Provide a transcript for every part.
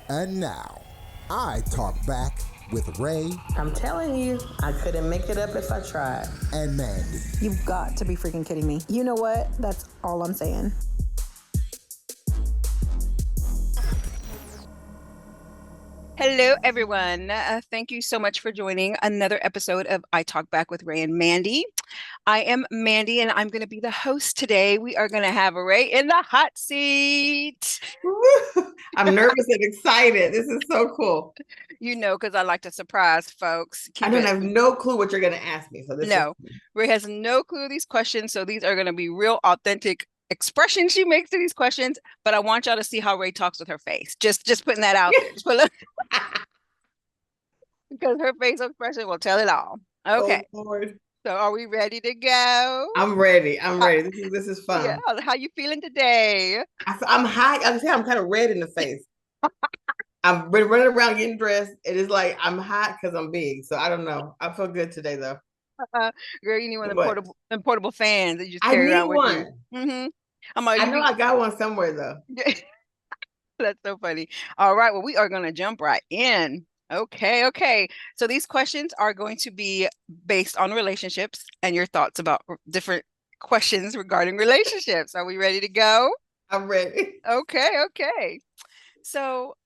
And now, I talk back with Rae I'm telling you, I couldn't make it up if I tried. and Mandii. You've got to be freaking kidding me. You know what? That's all I'm saying. Hello, everyone. Thank you so much for joining another episode of I Talk Back with Rae and Mandii. I am Mandii, and I'm going to be the host today. We are going to have Rae in the hot seat. I'm nervous and excited. This is so cool. You know, because I like to surprise folks. I don't have no clue what you're going to ask me. So this No, Rae has no clue of these questions. So these are going to be real authentic expressions she makes to these questions. But I want y'all to see how Rae talks with her face. Just putting that out there. Because her facial expression will tell it all. Okay. Oh, Lord. So are we ready to go? I'm ready. This is fun. Yeah. How you feeling today? I'm high. I can say I'm kind of red in the face. I've been running around getting dressed. It is like I'm hot because I'm big. So I don't know. I feel good today though. Girl, you need one of the portable fans that you just I carry need around with one. you. Mm-hmm. I know I got one somewhere though. That's so funny. All right. Well, we are going to jump right in. Okay. So these questions are going to be based on relationships and your thoughts about different questions regarding relationships. Are we ready to go? I'm ready. Okay. So,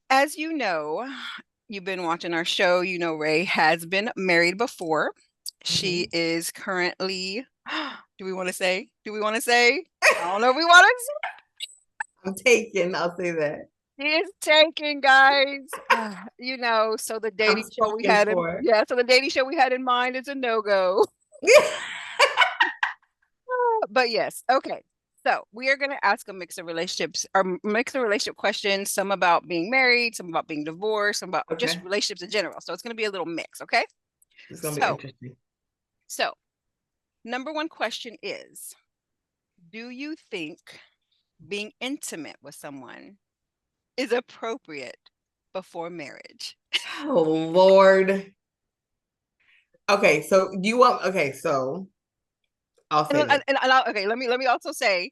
as you know, you've been watching our show. You know, Rae has been married before. She is currently, do we want to say? I don't know if we want to say. I'm taken. I'll say that. He is taken, guys. You know, so the dating show we had so the dating show we had in mind is a no-go. But yes, okay. So we are going to ask a mix of relationship questions, some about being married, some about being divorced, some about just relationships in general. So it's going to be a little mix, okay? It's going to be interesting. So, number one question is, do you think being intimate with someone is appropriate before marriage? Oh, Lord. Okay, so so I'll say okay, let me also say,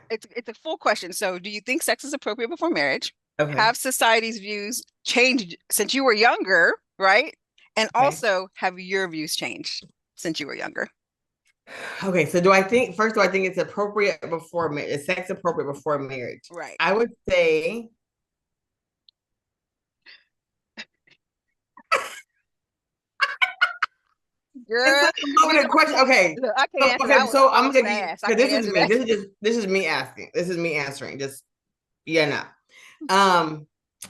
it's a full question. So do you think sex is appropriate before marriage? Okay. Have society's views changed since you were younger, right? And also, have your views changed since you were younger? Okay, so do I think it's appropriate before marriage? Is sex appropriate before marriage? Right. I would say Girl, it's a loaded question. Okay. Look, I can't answer that. So I'm gonna give you, this is me. This is me asking. This is me answering. Just no.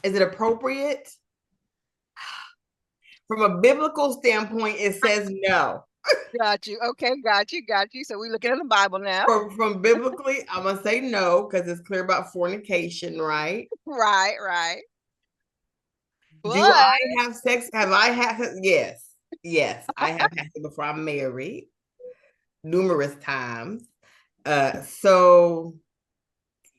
Is it appropriate? From a biblical standpoint, it says no. Got you. Okay, got you. So we're looking at the Bible now. From biblically, I'm gonna say no because it's clear about fornication, right? Right. But, do I have sex? Have I had? Yes, I have had it before I'm married, numerous times. So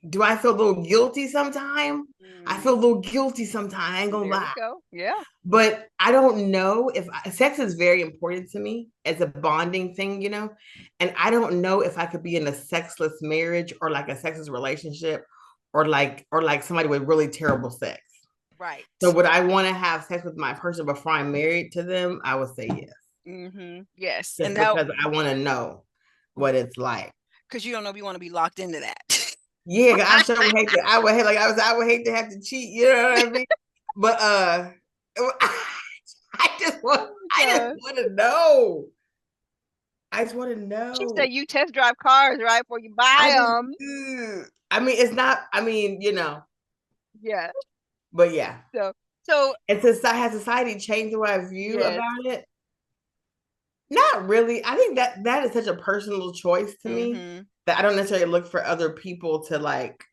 do I feel a little guilty sometimes? I feel a little guilty sometimes. I ain't gonna lie. Yeah. But I don't know if sex is very important to me as a bonding thing, you know. And I don't know if I could be in a sexless marriage or like a sexless relationship, or like somebody with really terrible sex. Right. So would I want to have sex with my person before I'm married to them? I would say yes. Yes. Just because I want to know what it's like. Because you don't know if you want to be locked into that. Yeah, I sure would hate to. I would hate to have to cheat. You know what I mean? But I just want to know. I just want to know. She said you test drive cars, right, before you buy them. I mean, it's not. I mean, you know. Yeah. But yeah. So has society changed the way I view about it? Not really. I think that is such a personal choice to me that I don't necessarily look for other people to like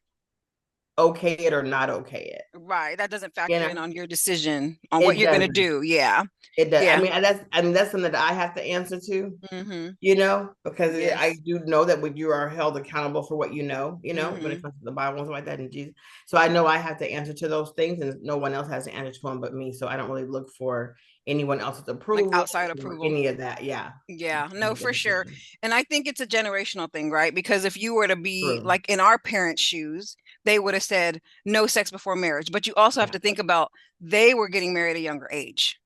okay it or not okay it. Right. That doesn't factor in on your decision on what you're going to do. Yeah. It does. Yeah. I mean, that's something that I have to answer to, you know, because I do know that you are held accountable for what you know, when it comes to the Bible and stuff like that and Jesus. So I know I have to answer to those things and no one else has to answer to them but me. So I don't really look for anyone else's approval, outside approval, any of that. Yeah. No, for sure. And I think it's a generational thing, right? Because if you were to be like in our parents' shoes, they would have said no sex before marriage. But you also have to think about they were getting married at a younger age.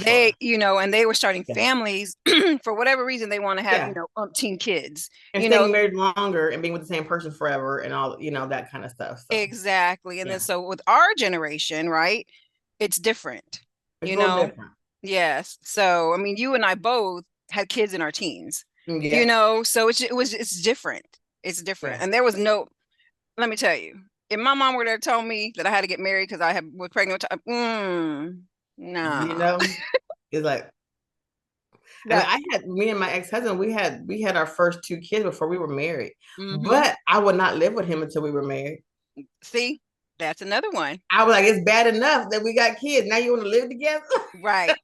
They, and they were starting families for whatever reason. They want to have, umpteen kids, and staying married longer and being with the same person forever and all, that kind of stuff. So. Exactly. And then so with our generation, right, it's different. It's a little different. Yes. So I mean, you and I both had kids in our teens. So it's different. It's different. And there was no. Let me tell you, if my mom were to tell me that I had to get married because I was pregnant, no. It's like me and my ex-husband, we had our first 2 kids before we were married. But I would not live with him until we were married. See, that's another one. I was like, it's bad enough that we got kids. Now you want to live together? Right.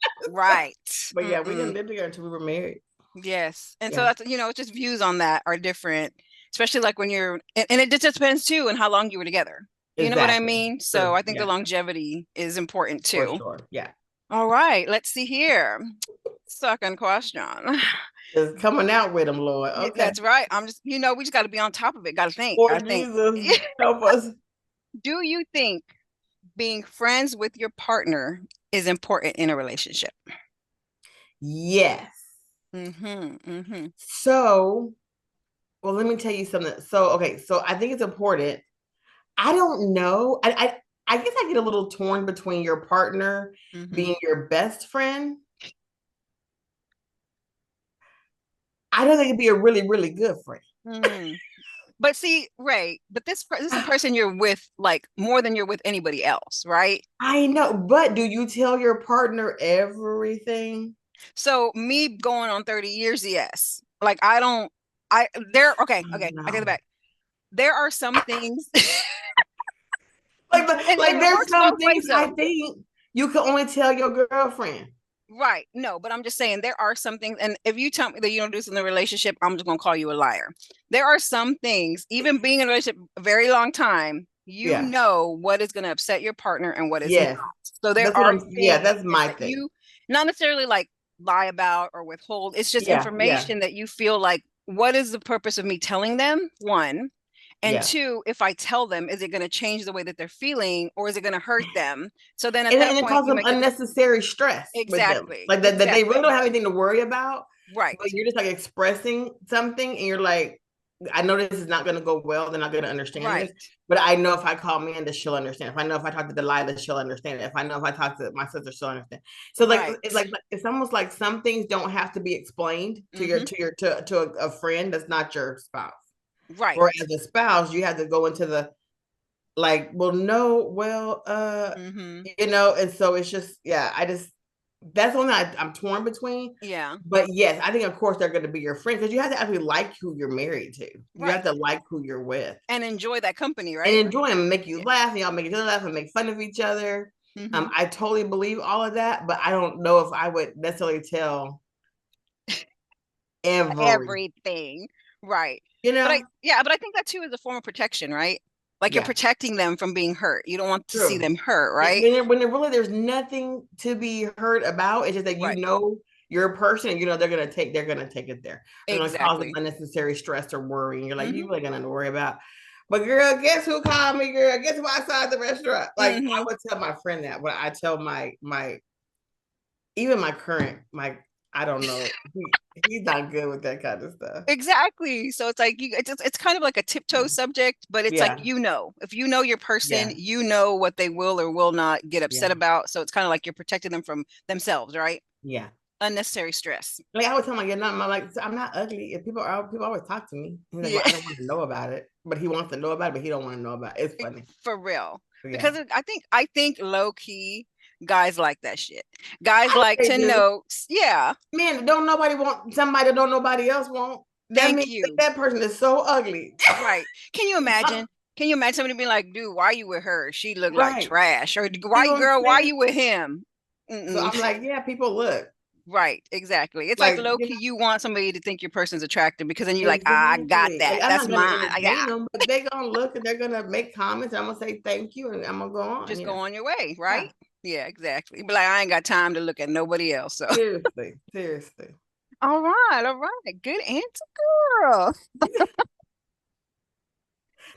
But yeah, we didn't live together until we were married. Yes. And so that's, just views on that are different, especially like when you're, and it just depends too on how long you were together. You know what I mean? So I think the longevity is important too. For sure. Yeah. All right. Let's see here. Second question. Just coming out with them, Lord. Okay. That's right. I'm just, we just got to be on top of it. Got to think. Jesus, help us. Do you think being friends with your partner is important in a relationship? Yes. So, well, let me tell you something. So I think it's important. I don't know. I guess I get a little torn between your partner being your best friend. I don't think it'd be a really, really good friend. But see, Rae, this is a person you're with, like, more than you're with anybody else, right? I know, but do you tell your partner everything? So me going on 30 years, yes. Like, I take it back. There are some things. there's some things I think you can only tell your girlfriend. Right. No, but I'm just saying there are some things, and if you tell me that you don't do this in a relationship, I'm just gonna call you a liar. There are some things, even being in a relationship a very long time, know what is gonna upset your partner and what is not. So there are things that's my thing. You not necessarily like lie about or withhold. It's just information that you feel like, what is the purpose of me telling them? One. And two, if I tell them, is it going to change the way that they're feeling, or is it going to hurt them? So then at that point, it causes them unnecessary stress. Exactly. Like that they really don't have anything to worry about. Right. But you're just like expressing something and you're like, I know this is not going to go well. They're not going to understand this. But I know if I call Amanda, she'll understand. If I know if I talk to Delilah, she'll understand it. If I know if I talk to my sister, she'll understand. So it's almost like some things don't have to be explained to a friend that's not your spouse. Right. Or as a spouse, you have to go into the and so it's just, that's one that I'm torn between. Yeah. But yes, I think of course they're going to be your friend because you have to actually like who you're married to. You have to like who you're with. And enjoy that company, right? And enjoy them, make you laugh, and y'all make each other laugh and make fun of each other. I totally believe all of that, but I don't know if I would necessarily tell everything. Right. But I think that too is a form of protection, right? Like you're protecting them from being hurt. You don't want to see them hurt, right? When there's nothing to be hurt about. It's just that you know you're a person and they're gonna take it there. They're gonna cause unnecessary stress or worry. And you're like, you really got nothing to worry about. But girl, guess who called me, girl? Guess who outside the restaurant? Like I would tell my friend that. But I tell my current I don't know. He's not good with that kind of stuff. Exactly. So it's like it's kind of like a tiptoe subject, but it's like, if you know your person, you know what they will or will not get upset about. So it's kind of like you're protecting them from themselves, right? Yeah. Unnecessary stress. Like I would tell him, I'm not ugly. If people always talk to me. He's like, I don't want to know about it. But he wants to know about it, but he don't want to know about it. It's funny. For real. Because I think low key guys like that shit. Guys like to know. Yeah. Man, don't nobody want somebody that don't nobody else want. Thank you. That person is so ugly. Right. Can you imagine? Can you imagine somebody being like, dude, why are you with her? She looked like trash. Or why are you with him? So I'm like, people look. Right, exactly. It's like low key, you want somebody to think your person's attractive because then you're like, I got that. That's mine. I got them, but they're gonna look and they're gonna make comments. And I'm gonna say thank you, and I'm gonna go on. Just go on your way, right? Yeah, exactly. But like, I ain't got time to look at nobody else. So Seriously, seriously. all right, all right. Good answer, girl.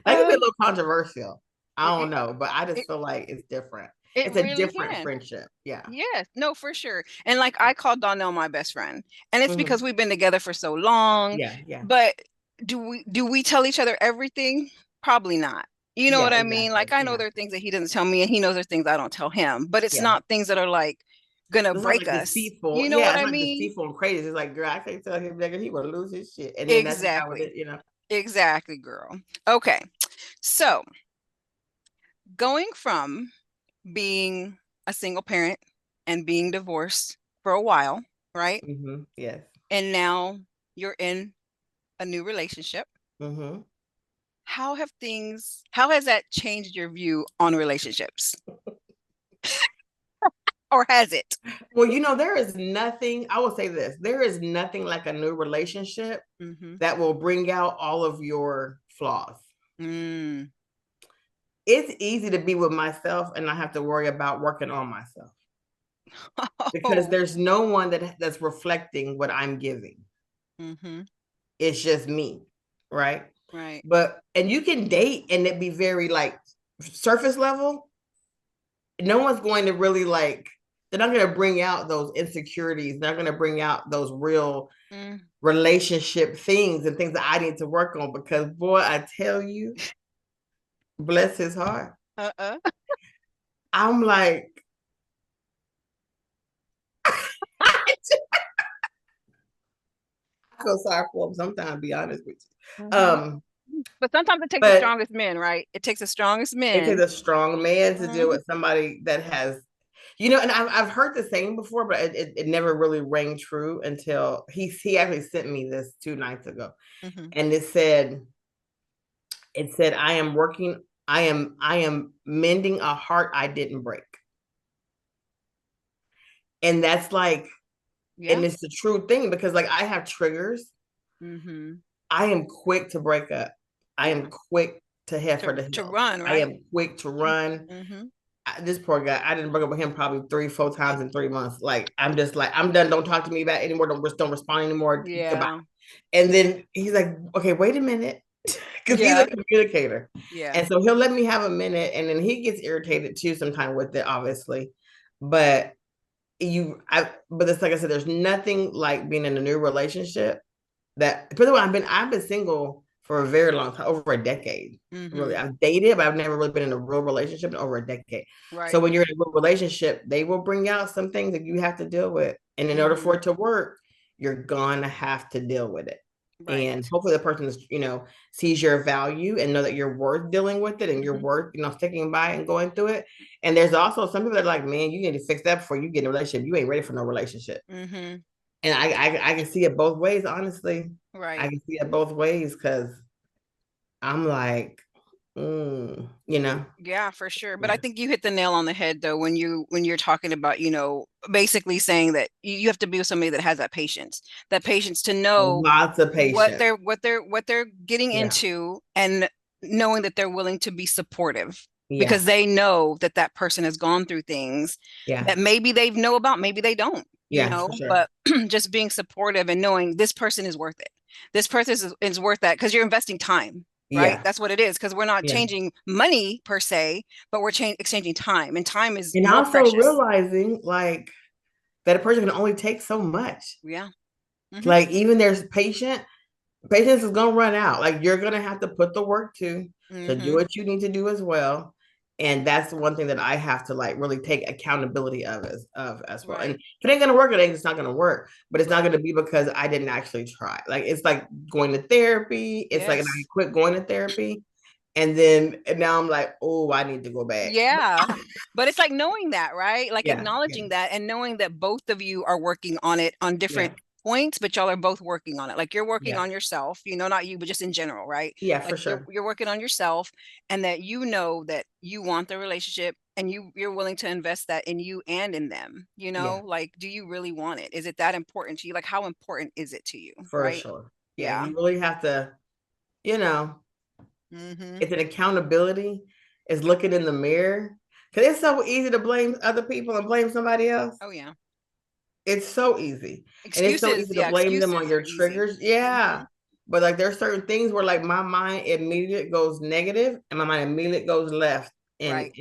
That could be a Um, little controversial. I it, don't know, but I just it, feel like it's different. it It's a really different can. friendship. Yeah. Yes, no, for sure. And like I call Donnell my best friend. And it's Hmm. because we've been together for so long. Yeah, yeah. But do we tell each other everything? Probably not. You know Yeah, what I mean? exactly. Like I know Yeah. there are things that he doesn't tell me and he knows there's things I don't tell him, but it's Yeah. not things that are like gonna It's not break like us. deceitful. You know Yeah, what it's I not mean? deceitful and crazy. It's like, girl, I can't tell him nigga, he will lose his shit. And then that's just how it Exactly. is, you know. Exactly, girl. Okay. So going from being a single parent and being divorced for a while, right? Yes. And now you're in a new relationship. Hmm. How has that changed your view on relationships? Or has it? Well, there is nothing, I will say this, there is nothing like a new relationship Mm-hmm. that will bring out all of your flaws. Mm. It's easy to be with myself and not have to worry about working on myself because Oh. there's no one that's reflecting what I'm giving. Mm-hmm. It's just me, right? Right. And you can date and it be very like surface level. No one's going to really like, they're not going to bring out those insecurities. They're not going to bring out those real Mm. relationship things and things that I need to work on because, boy, I tell you, bless his heart. Uh-uh. I'm like, I feel sorry for him sometimes, be honest with you. Mm-hmm. But sometimes it takes the But strongest men, right? It takes the strongest it takes men. a strong man to deal Mhm. with somebody that has, and I've heard the saying before, but it never really rang true until he actually sent me this 2 nights ago. Mhm. And it said, I am mending a heart I didn't break. And that's like, Yeah. and it's the true thing because like I have triggers. Mhm. I am quick to break up. I Yeah. am quick to head for the To hills. run, I right? am quick to run. Mhm. This poor guy, I didn't break up with him probably 3, 4 times in 3 months. Like, I'm just like, I'm done. Don't talk to me about it anymore. Don't respond anymore. Goodbye. Yeah. And then he's like, okay, wait a minute. Because he's a Yeah. communicator. Yeah. And so he'll let me have a minute. And then he gets irritated too sometimes with it, obviously. But but it's like I said, there's nothing like being in a new relationship that, by the way, I've been single for a very long time, over a decade. Really, Mhm. I've dated, but I've never really been in a real relationship in over a decade. So Right. when you're in a real relationship, they will bring out some things that you have to deal with, and in order for Mhm. it to work, you're gonna have to deal with it. Right. And hopefully, the person is, sees your value and know that you're worth dealing with it, and you're Mhm. worth, sticking by and going through it. And there's also some people that are like, man, you need to fix that before you get in a relationship. You ain't ready for no relationship. Mhm. And I can see it both ways, honestly. I Right. can see it both ways because I'm like, you know, Yeah, for sure. But I yeah, think you hit the nail on the head though when you're talking about, basically saying that you have to be with somebody that has that patience to know lots of what patience. they're getting Yeah, into and knowing that they're willing to be supportive yeah, because they know that that person has gone through things yeah, that maybe they know about, maybe they don't, yeah, for sure. but just being supportive and knowing this person is worth it. This person is worth that because you're investing time, right? Yeah, That's what it is because we're not yeah. changing money per se, but we're exchanging time, and time is And more also precious. realizing like that a person can only take so much. Yeah. Hmm. Like even there's patience is gonna run out. Like you're gonna have to put the work to do Hmm. what you need to do as well. And that's one thing that I have to like really take accountability of as well. And Right. if it ain't gonna work, it's not gonna work. But it's not Right. gonna be because I didn't actually try. Like it's like going to therapy. It's like, and I Yes. quit going to therapy, and now I'm like, oh, I need to go back. Yeah. But it's like knowing that, right? Like Yeah, yeah, acknowledging that and knowing that both of you are working on it on yeah, different points, but y'all are both working on it. Like you're working yeah, on yourself, not you, but just in general, right? yeah, Like for you're sure. you're working on yourself and that you know that you want the relationship and you're willing to invest that in you and in them, Yeah, Like do you really want it? Is it that important to you? Like how important is it to you, for right? sure. Yeah, Yeah. you really have to, you know, Mm-hmm. it's an accountability, is looking in the mirror. Because it's so easy to blame other people and blame somebody else. Oh yeah. It's so easy. And it's so Excuses, easy to blame them on excuses are your easy. triggers. Yeah. But like there's certain things where like my mind immediately goes negative and my mind immediately goes left. And Right.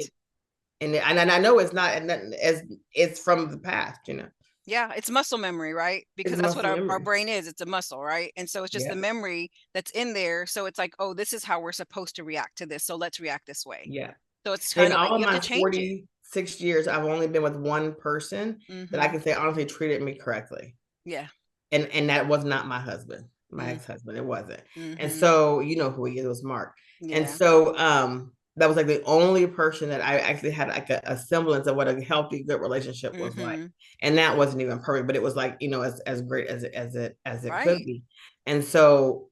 and I know it's not as it's from the past, you know. Yeah, it's muscle memory, right? Because that's what our brain is. It's a muscle, right? And so it's just the memory that's in there. So it's like, oh, this is how we're supposed to react to this. So let's react this way. Yeah. So it's kind of like you have to change 46 years, I've only been with one person that I can say honestly treated me correctly. Yeah. And that was not my husband, my ex-husband. It wasn't. And so you know who he is, it was Mark. Yeah. And so that was like the only person that I actually had like a semblance of what a healthy, good relationship was like. And that wasn't even perfect, but it was like, you know, as great as it could be. And so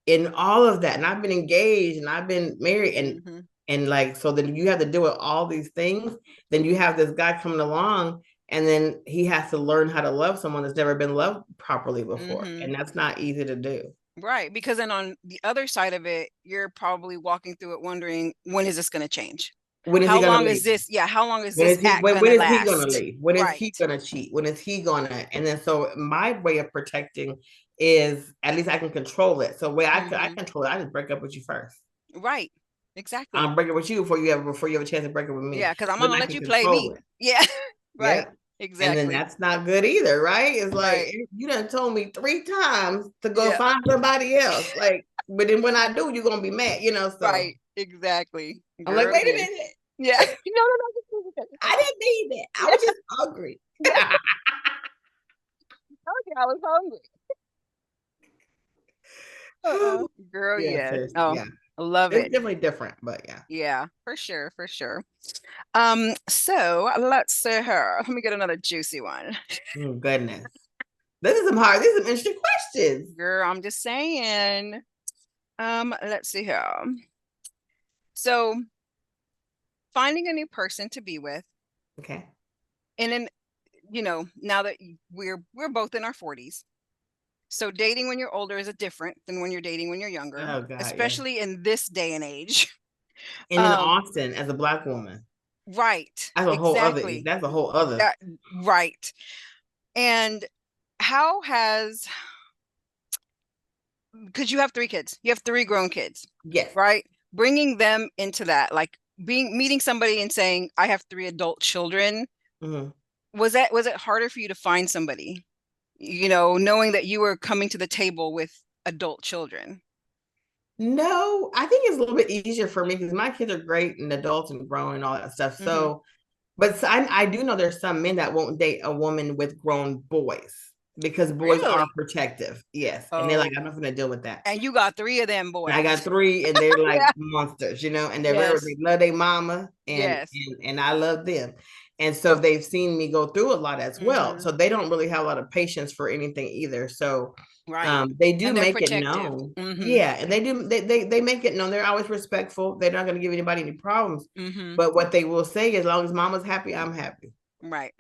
in all of that, and I've been engaged and I've been married and like, so then you have to deal with all these things. Then you have this guy coming along and then he has to learn how to love someone that's never been loved properly before. And that's not easy to do. Right. Because then on the other side of it, you're probably walking through it wondering, when is this going to change? How long is this? Yeah. How long is this act going to last? When is he going to leave? When is he going to cheat? When is he going to? And then so my way of protecting is at least I can control it. So I control it, I just break up with you first. Right. Exactly. I'm breaking with you before you have a chance to break up with me. Yeah, because I'm going to let you play me. Yeah. Right. Yeah. Exactly. And then that's not good either, right? It's like you done told me 3 times to go find somebody else. Like, but then when I do, you're gonna be mad, you know. So right, exactly. I'm like, wait a minute. Yeah. No. I didn't mean that. I was just hungry. I was hungry. Girl, yes. Oh, yeah. I love it. It's definitely different, but yeah. Yeah, for sure, for sure. So let's see her. Let me get another juicy one. Oh, goodness. These are some interesting questions. Girl, I'm just saying. Let's see here. So finding a new person to be with. Okay. And then, you know, now that we're both in our 40s. So dating when you're older is different than when you're dating when you're younger, especially in this day and age. And in Austin, as a Black woman. Right. That's a whole other. Right. And how has, because you have 3 kids, you have 3 grown kids. Yes. Right. Bringing them into that, like meeting somebody and saying, I have 3 adult children. Was it harder for you to find somebody? You know, knowing that you were coming to the table with adult children? No, I think it's a little bit easier for me because my kids are great and adults and grown and all that stuff. So, but I do know there's some men that won't date a woman with grown boys because boys are protective. Yes. And they're like, I'm not going to deal with that. And you got 3 of them boys. And I got 3 and they're like monsters, you know, and they love their mama and I love them. And so they've seen me go through a lot as well. So they don't really have a lot of patience for anything either. So they do make it known. Yeah. And they make it known. They're always respectful. They're not going to give anybody any problems. But what they will say, as long as mama's happy, I'm happy. Right.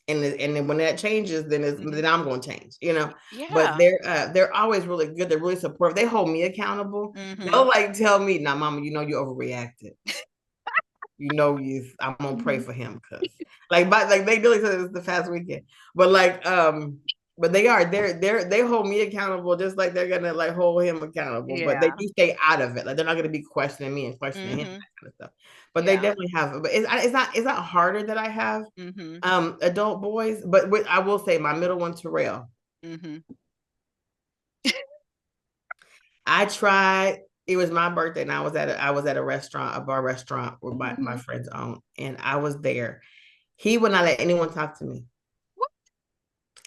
And then when that changes, then I'm going to change, you know. Yeah. But they're always really good. They're really supportive. They hold me accountable. They'll like tell me, "Now, mama, you know you overreacted. You know I'm gonna pray for him because like they really said this the past weekend, but but they hold me accountable just like they're gonna like hold him accountable, but they do stay out of it. Like they're not gonna be questioning me and questioning him, that kind of stuff. But they definitely have. But it's not harder that I have adult boys, but I will say my middle one, Terrell. I tried. It was my birthday and I was at a restaurant, a bar restaurant where my friends own, and I was there. He would not let anyone talk to me. What?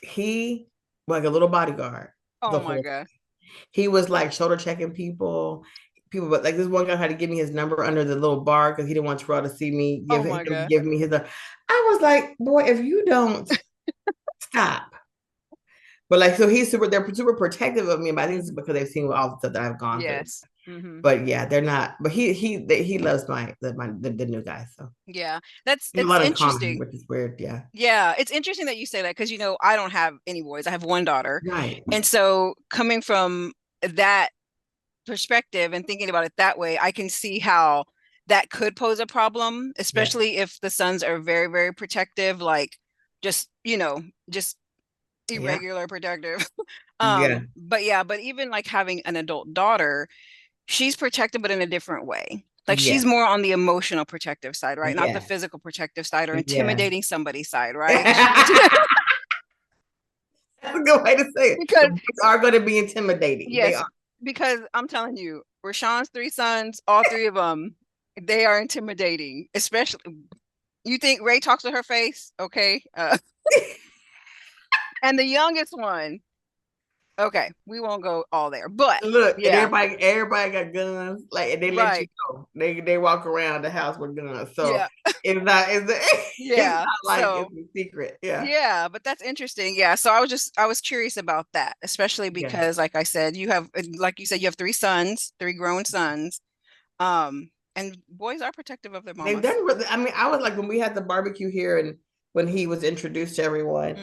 He like a little bodyguard. Oh my God. He was like shoulder checking people, but like this one guy had to give me his number under the little bar because he didn't want Terrell to see me give me his number. I was like, boy, if you don't stop. But like, so they're super protective of me, but I think it's because they've seen all the stuff that I've gone through. But yeah, they're not. But he loves the new guy. So yeah, it's interesting. Which is weird. Yeah. Yeah, it's interesting that you say that because I don't have any boys. I have one daughter. Right. And so coming from that perspective and thinking about it that way, I can see how that could pose a problem, especially if the sons are very, very protective, like just, just irregular protective. Yeah. But even like having an adult daughter, she's protected, but in a different way. Like Yeah. she's more on the emotional protective side, right? Not the Yeah. physical protective side or Yeah. intimidating somebody's side, right? That's a good way to say it. Because The boys are going to be intimidating. They yes, are. because I'm telling you, Rashawn's 3 sons, all 3 of them, they are intimidating. Especially, you think Rae talks to her face, okay? And the youngest one, okay, we won't go all there, but Look, and yeah, everybody got guns, like, and they let you right, know. They walk around the house with guns. So yeah, it's not it's yeah. not like So it's a secret. Yeah. yeah, but that's interesting. Yeah, so I was curious about that, especially Yeah. because, like I said, like you said, you have 3 sons, 3 grown sons. And boys are protective of their They've mamas. done really, I mean, I was like when we had the barbecue here and when he was introduced to everyone,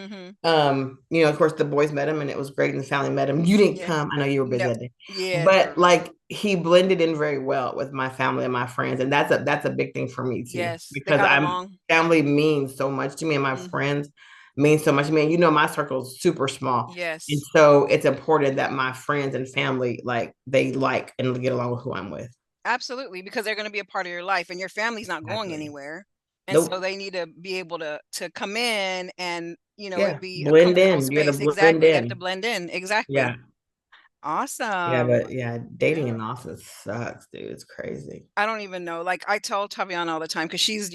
of course the boys met him and it was great and the family met him. You didn't Yeah. come. I know you were busy No. that day. Yeah, But true. like he blended in very well with my family and my friends. And that's a big thing for me too. Yes, they Because got I'm along. family means so much to me and my friends mean so much to me. And my circle is super small. And Yes, so it's important that my friends and family they like and get along with who I'm with. absolutely, because they're going to be a part of your life, and your family's not going Exactly. anywhere. And so Nope. they need to be able to come in and, Yeah. it be a Blend comfortable in. You got space. to blend Exactly. They have to in. blend in. Exactly. Yeah. Yeah, Awesome. but yeah, dating Yeah. in Austin sucks, dude. It's crazy. I don't even know. Like I tell Taviana all the time because she's,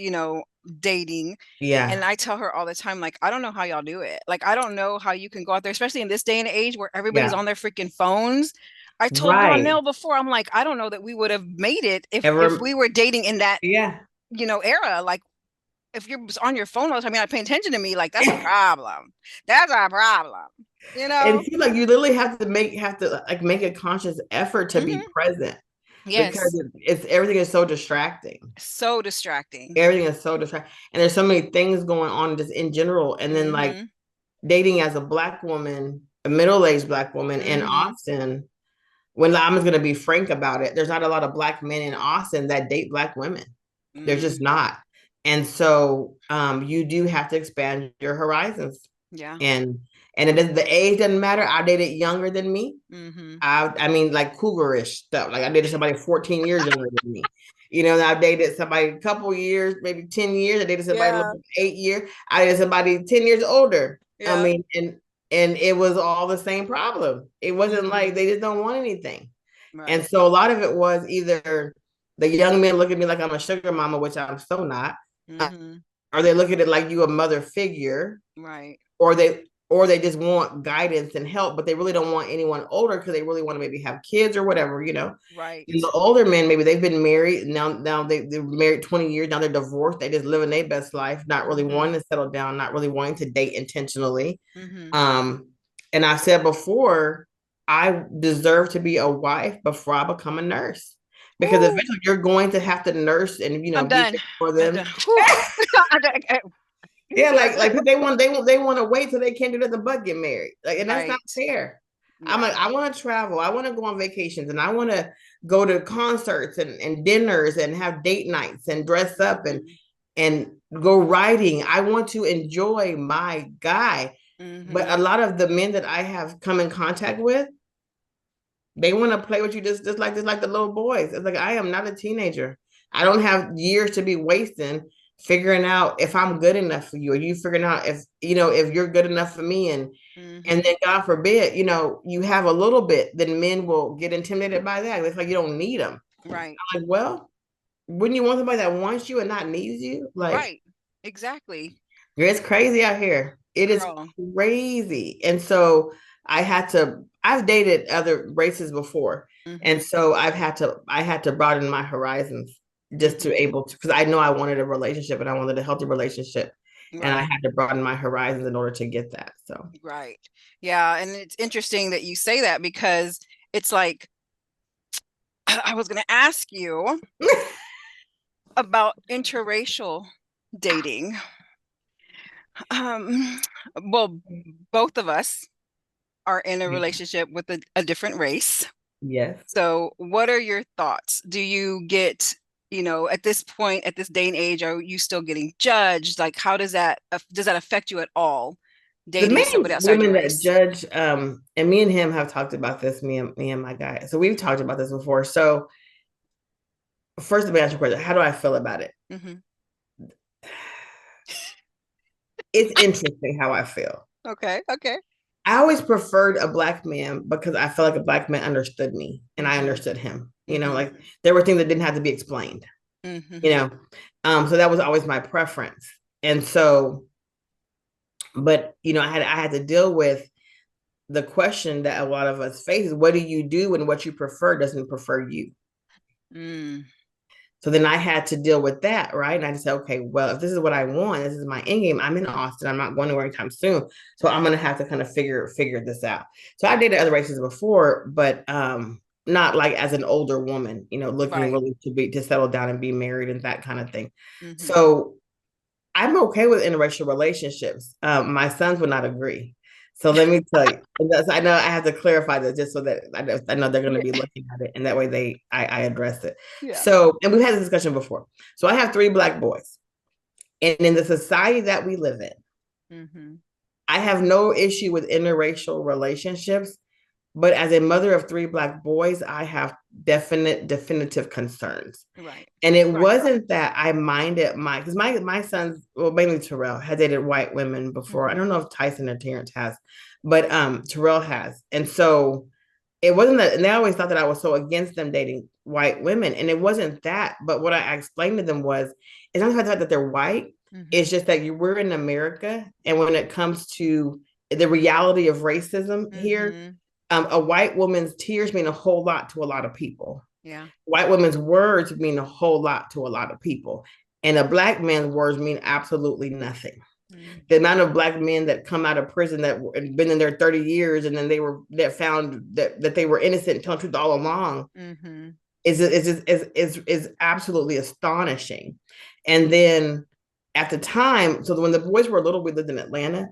dating. Yeah. And I tell her all the time, like, I don't know how y'all do it. Like, I don't know how you can go out there, especially in this day and age where everybody's Yeah. on their freaking phones. I told Right. Donnell before, I'm like, I don't know that we would have made it if Ever. we were dating in that, Yeah. era. Like, if you're on your phone all the time, you're not paying attention to me, like, that's a problem. That's a problem, you And know? it feels like you literally have to like make a conscious effort to be Hmm. present because Yes. it's everything is so distracting. So distracting. Everything is so distracting. And there's so many things going on just in general. And then like Hmm. dating as a black woman, a middle-aged black woman in Hmm. Austin, when I'm just gonna be frank about it, there's not a lot of black men in Austin that date black women. There's just Hmm. not. And so you do have to expand your horizons. Yeah. And the age doesn't matter. I dated younger than me. Hmm. I mean like cougarish stuff. Like I dated somebody 14 years younger than me. And I dated somebody a couple years, maybe 10 years. I dated somebody a Yeah. little 8 years. I dated somebody 10 years older. I Yeah. mean, and it was all the same problem. It wasn't like Hmm. they just don't want anything. And Right. so a lot of it was either the young men look at me like I'm a sugar mama, which I'm so not, Hmm. or they look at it like you a mother figure, Right. or they just want guidance and help, but they really don't want anyone older because they really want to maybe have kids or whatever. And the Right. older men, maybe they've been married now they're married 20 years, now they're divorced, they just living their best life, not really Hmm. wanting to settle down, not really wanting to date intentionally. Hmm. And I said before, I deserve to be a wife before I become a nurse. Because Ooh, eventually you're going to have to nurse and I'm be done. there for I'm them. done. Whew. I'm done. Yeah, I'm like done. they want to wait till they can't do nothing but get married. Like, and that's not Right. fair. I'm Yeah. like, I want to travel, I want to go on vacations, and I want to go to concerts and dinners and have date nights and dress up Hmm. and go riding. I want to enjoy my guy. But Hmm. a lot of the men that I have come in contact with, they want to play with you just like the little boys. It's like I am not a teenager. I don't have years to be wasting figuring out if I'm good enough for you, or you figuring out if you're good enough for me, and Hmm. then God forbid, you have a little bit, then men will get intimidated by that. It's like you don't need them. Right. I'm like, well, wouldn't you want somebody that wants you and not needs you? Like, Right. Exactly. it's crazy out here. It is Girl. crazy. And so I've dated other races before. And Hmm. so I had to broaden my horizons just to Hmm. able to, because I know I wanted a relationship and I wanted a healthy relationship. And I Right. had to broaden my horizons in order to get that. So Right. Yeah. And it's interesting that you say that because it's like, I was going to ask you about interracial dating. Um, well, both of us are in a relationship with a different race. yes. So, what are your thoughts? Do you get at this point, at this day and age, are you still getting judged? Like, how does that affect you at all? The Dating somebody main outside your women that race. judge, and me and him have talked about this, me and my guy. So we've talked about this before. So first, let me ask you a question. How do I feel about it? Mm-hmm. It's interesting how I feel. Okay. I always preferred a Black man because I felt like a Black man understood me and I understood him. Like there were things that didn't have to be explained. So that was always my preference. And so, but I had to deal with the question that a lot of us face is, what do you do when what you prefer doesn't prefer you? So then I had to deal with that, right? And I just said, okay, well, if this is what I want, this is my end game. I'm in Austin. I'm not going anywhere anytime soon. So I'm going to have to kind of figure this out. So I dated other races before, but not like as an older woman, looking really to settle down and be married and that kind of thing. So I'm okay with interracial relationships. My sons would not agree. So let me tell you, I know I have to clarify that just so that I know they're going to be looking at it, and that way I address it. Yeah. So, and we've had this discussion before. So I have 3 Black boys, and in the society that we live in, I have no issue with interracial relationships, but as a mother of 3 Black boys, I have definitive concerns. Right. And it wasn't that I minded because my sons, well, mainly Terrell, had dated white women before. I don't know if Tyson or Terrence has, but Terrell has. And so it wasn't that, and they always thought that I was so against them dating white women. And it wasn't that, but what I explained to them was, it's not the fact that they're white, it's just that we're in America. And when it comes to the reality of racism here, a white woman's tears mean a whole lot to a lot of people. Yeah. White women's words mean a whole lot to a lot of people. And a Black man's words mean absolutely nothing. The amount of Black men that come out of prison that have been in there 30 years and then that found that they were innocent and telling the truth all along is absolutely astonishing. And then at the time, so when the boys were little, we lived in Atlanta.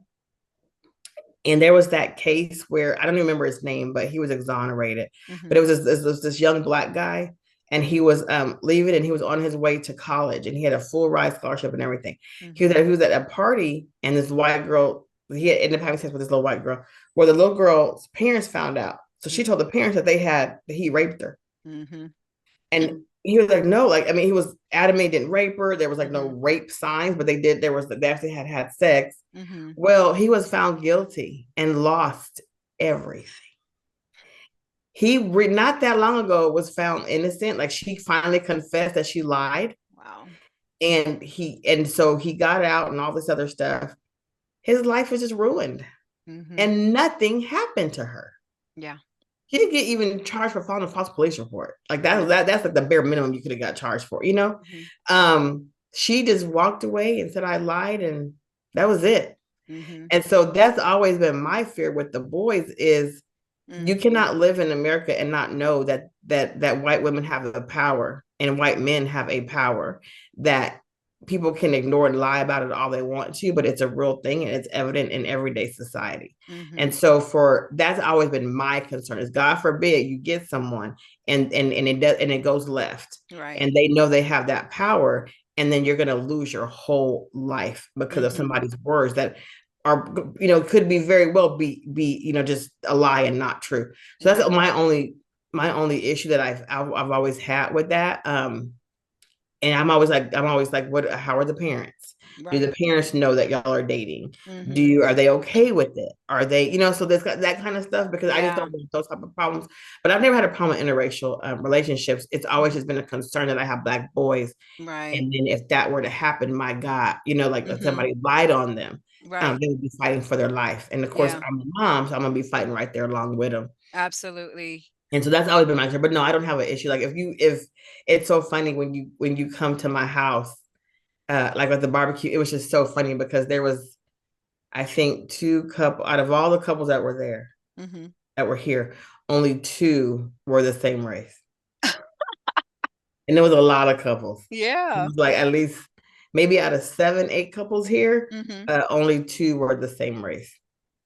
And there was that case where I don't even remember his name, but he was exonerated. But it was this young Black guy, and he was leaving, and he was on his way to college, and he had a full ride scholarship and everything. He was at a party, and this white girl, he ended up having sex with this little white girl, where the little girl's parents found out. So she told the parents that he raped her. And he was like, no, he was adamant he didn't rape her. There was no rape signs, but they actually had sex. Well, he was found guilty and lost everything. He not that long ago was found innocent. Like, she finally confessed that she lied. Wow. And so he got out and all this other stuff. His life was just ruined. And nothing happened to her. Yeah. He didn't get even charged for filing a false police report. Like that's like the bare minimum you could have got charged for, She just walked away and said, I lied, and that was it. And so that's always been my fear with the boys is you cannot live in America and not know that white women have the power and white men have a power that people can ignore and lie about it all they want to, but it's a real thing and it's evident in everyday society. And so that's always been my concern is, God forbid you get someone and it goes left, right? And they know they have that power, and then you're going to lose your whole life because of somebody's words that are, could be very well be just a lie and not true. So that's my only issue that I've always had with that. And I'm always like, how are the parents? Right. Do the parents know that y'all are dating? Are they okay with it? Are they, so there's that kind of stuff, because I just don't want those type of problems. But I've never had a problem with interracial relationships. It's always just been a concern that I have Black boys. Right. And then if that were to happen, my God, if somebody lied on them, right, they would be fighting for their life. And of course, I'm a mom, so I'm going to be fighting right there along with them. Absolutely. And so that's always been my concern. But no, I don't have an issue. Like if it's so funny when you come to my house, like at the barbecue, it was just so funny because there was, I think, 2 couples out of all the couples that were there, that were here, only 2 were the same race. And there was a lot of couples. Yeah. It was like at least maybe out of 7, 8 couples here, only 2 were the same race.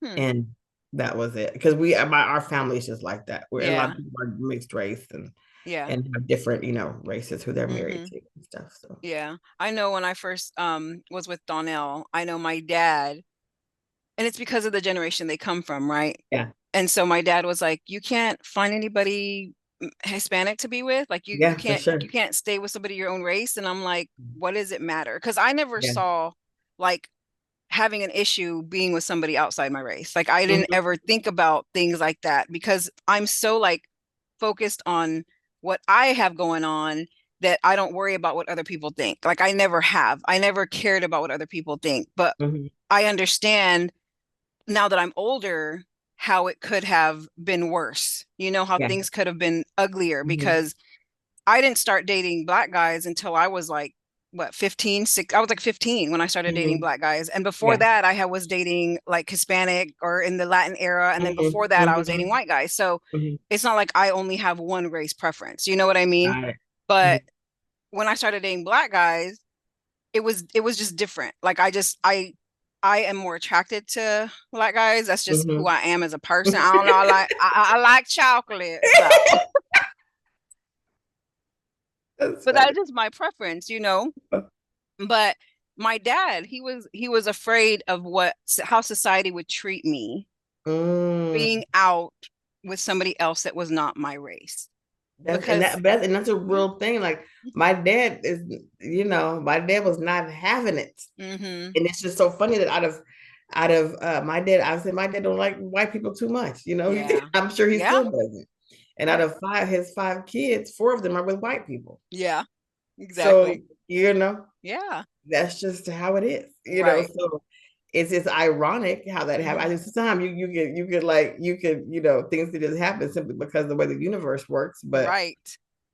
And that was it. Because our family is just like that. A lot of people are mixed race. And Yeah. and have different, races who they're married to and stuff. So yeah, I know when I first was with Donnell, I know my dad, and it's because of the generation they come from, right? yeah. And so my dad was like, you can't find anybody Hispanic to be with. Like you Yeah, for can't sure. you can't stay with somebody your own race. And I'm like, what does it matter? Because I never saw like having an issue being with somebody outside my race. Like I didn't ever think about things like that because I'm so like focused on what I have going on that I don't worry about what other people think. Like I never have. I never cared about what other people think. But I understand now that I'm older how it could have been worse. How things could have been uglier because I didn't start dating Black guys until I was like, what, 15, 6, I was like 15 when I started dating Black guys. And before that, I was dating like Hispanic or in the Latin era. And then before that, I was dating white guys. So it's not like I only have one race preference. You know what I mean? But when I started dating Black guys, it was just different. Like I am more attracted to Black guys. That's just who I am as a person. I don't know. I like chocolate. So. But that's just my preference, But my dad, he was afraid of how society would treat me being out with somebody else that was not my race. And that's a real thing. Like my dad my dad was not having it, and it's just so funny that out of my dad, I said my dad don't like white people too much. I'm sure he still doesn't. And out of his five kids, 4 of them are with white people. Yeah, exactly. So yeah, that's just how it is. Right. So it's just ironic how that happened. I think sometimes you could things could just happen simply because of the way the universe works. But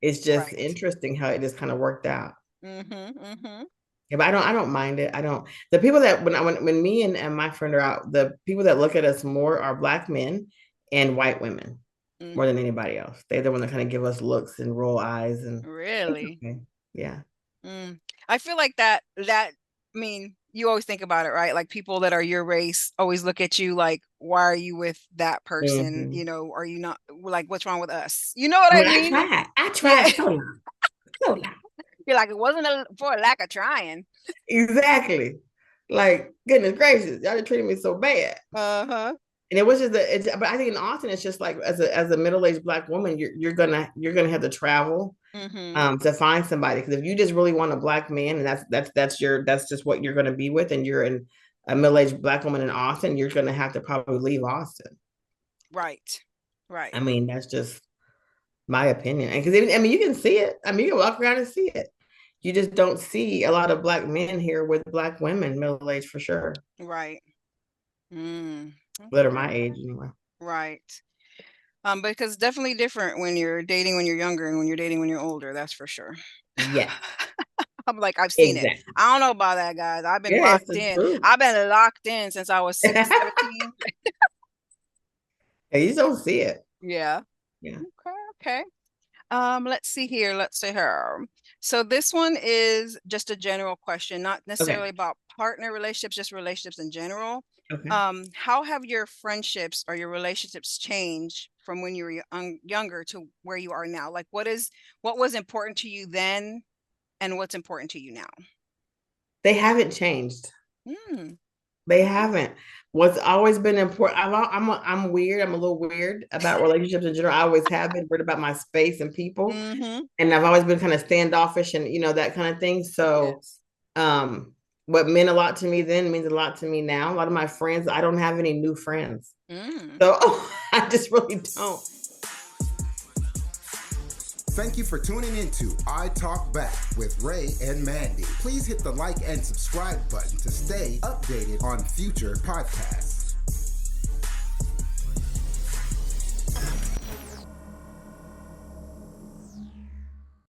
it's just interesting how it just kind of worked out. Yeah, but I don't mind it. I don't. The people that when me and my friend are out, the people that look at us more are Black men and white women more than anybody else. They're the one that kind of give us looks and roll eyes and really. Yeah. I feel like that. I mean, you always think about it, right? Like people that are your race always look at you like, why are you with that person? Are you not like, what's wrong with us? You know what I mean? I tried so long. You're like, it wasn't for a lack of trying. Exactly. Like, goodness gracious, y'all treated me so bad. And it was just but I think in Austin, it's just like as a middle-aged Black woman, you're gonna have to travel to find somebody, because if you just really want a Black man and that's just what you're gonna be with, and you're a middle-aged Black woman in Austin, you're gonna have to probably leave Austin. Right. I mean, that's just my opinion, and because you can see it. I mean, you can walk around and see it. You just don't see a lot of Black men here with Black women middle-aged for sure. Right. That are my age anyway. Right. Because it's definitely different when you're dating when you're younger and when you're dating when you're older. That's for sure. Yeah. I'm like, I've seen it. I don't know about that, guys. I've been locked in. True. I've been locked in since I was 16, 17. You don't see it. Yeah. Okay. Let's see here. So this one is just a general question, not necessarily about partner relationships, just relationships in general. How have your friendships or your relationships changed from when you were younger to where you are now? Like what was important to you then and what's important to you now? They haven't changed. They haven't. What's always been important, I'm weird. I'm a little weird about relationships in general. I always have been weird about my space and people. And I've always been kind of standoffish and that kind of thing. So what meant a lot to me then means a lot to me now. A lot of my friends, I don't have any new friends. So I just really don't. Thank you for tuning into I Talk Back with Rae and Mandii. Please hit the like and subscribe button to stay updated on future podcasts.